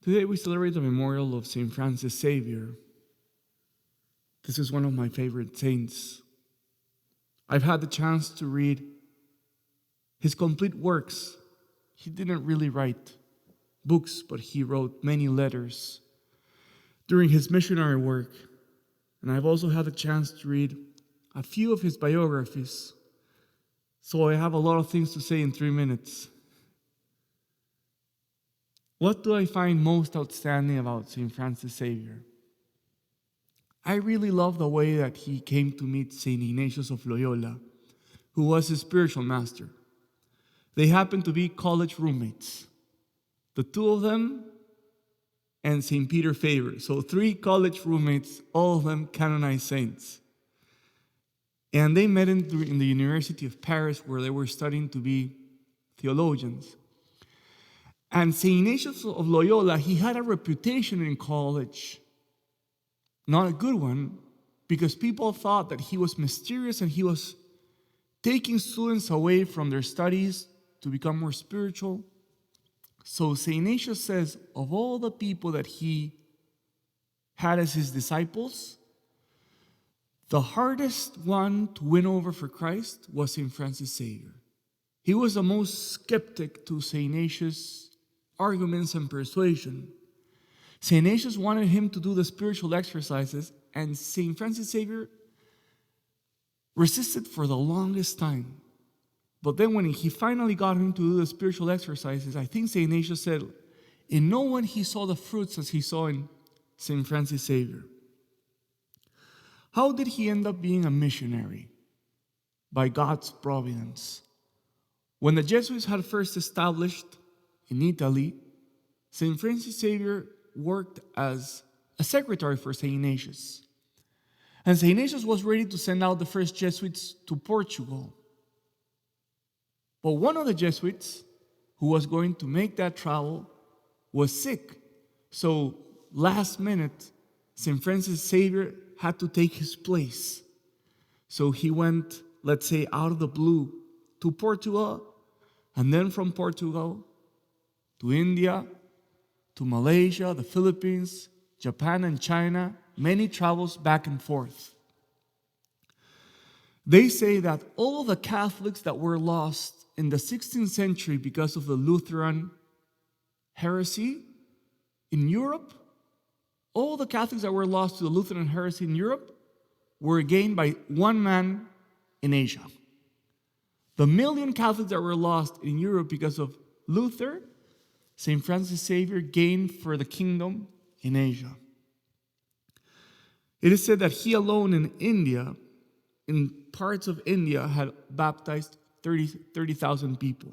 Today we celebrate the memorial of St. Francis Xavier. This is one of my favorite saints. I've had the chance to read his complete works. He didn't really write books, but he wrote many letters during his missionary work. And I've also had the chance to read a few of his biographies. So I have a lot of things to say in 3 minutes. What do I find most outstanding about St. Francis Xavier? I really love the way that he came to meet St. Ignatius of Loyola, who was his spiritual master. They happened to be college roommates, the two of them and St. Peter Faber. So 3 college roommates, all of them canonized saints. And they met in the University of Paris, where they were studying to be theologians. And St. Ignatius of Loyola, he had a reputation in college, not a good one, because people thought that he was mysterious and he was taking students away from their studies to become more spiritual. So St. Ignatius says, of all the people that he had as his disciples, the hardest one to win over for Christ was St. Francis Xavier. He was the most skeptic to St. Ignatius' arguments and persuasion. St. Ignatius wanted him to do the spiritual exercises, and St. Francis Xavier resisted for the longest time. But then when he finally got him to do the spiritual exercises, I think St. Ignatius said, in no one he saw the fruits as he saw in St. Francis Xavier. How did he end up being a missionary? By God's providence. When the Jesuits had first established in Italy, St. Francis Xavier worked as a secretary for St. Ignatius. And St. Ignatius was ready to send out the first Jesuits to Portugal. But one of the Jesuits who was going to make that travel was sick. So last minute, St. Francis Xavier had to take his place. So he went, let's say, out of the blue to Portugal, and then from Portugal to India, to Malaysia, the Philippines, Japan, and China, many travels back and forth. They say that all the Catholics that were lost in the 16th century because of the Lutheran heresy in Europe, all the Catholics that were lost to the Lutheran heresy in Europe were gained by one man in Asia. The 1 million Catholics that were lost in Europe because of Luther, St. Francis Xavier gained for the kingdom in Asia. It is said that he alone in India, in parts of India, had baptized 30,000 people.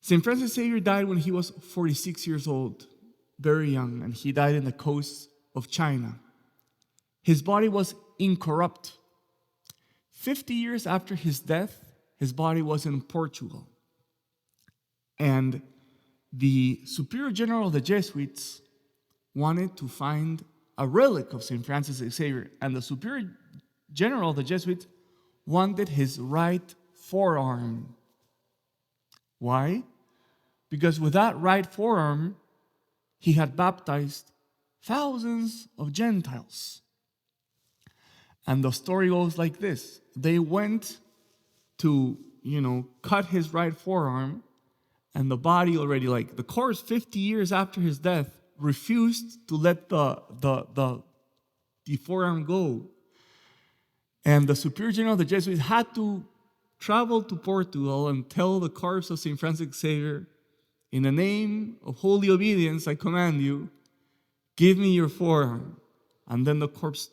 St. Francis Xavier died when he was 46 years old, very young, and he died in the coast of China. His body was incorrupt. 50 years after his death, his body was in Portugal. And the Superior General of the Jesuits wanted to find a relic of St. Francis Xavier, and the Superior General of the Jesuits wanted his right forearm. Why? Because with that right forearm, he had baptized thousands of Gentiles. And the story goes like this. They went to, cut his right forearm, and the body already, the corpse 50 years after his death, refused to let the forearm go. And the Superior General of the Jesuits had to travel to Portugal and tell the corpse of St. Francis Xavier, in the name of holy obedience, I command you, give me your forearm. And then the corpse,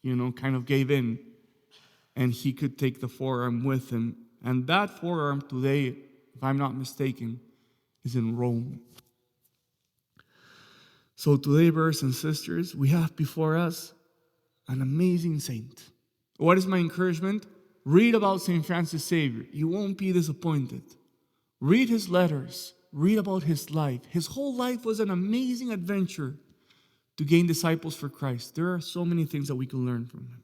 kind of gave in, and he could take the forearm with him. And that forearm today, if I'm not mistaken, is in Rome. So today, brothers and sisters, we have before us an amazing saint. What is my encouragement? Read about St. Francis Xavier. You won't be disappointed. Read his letters. Read about his life. His whole life was an amazing adventure to gain disciples for Christ. There are so many things that we can learn from him.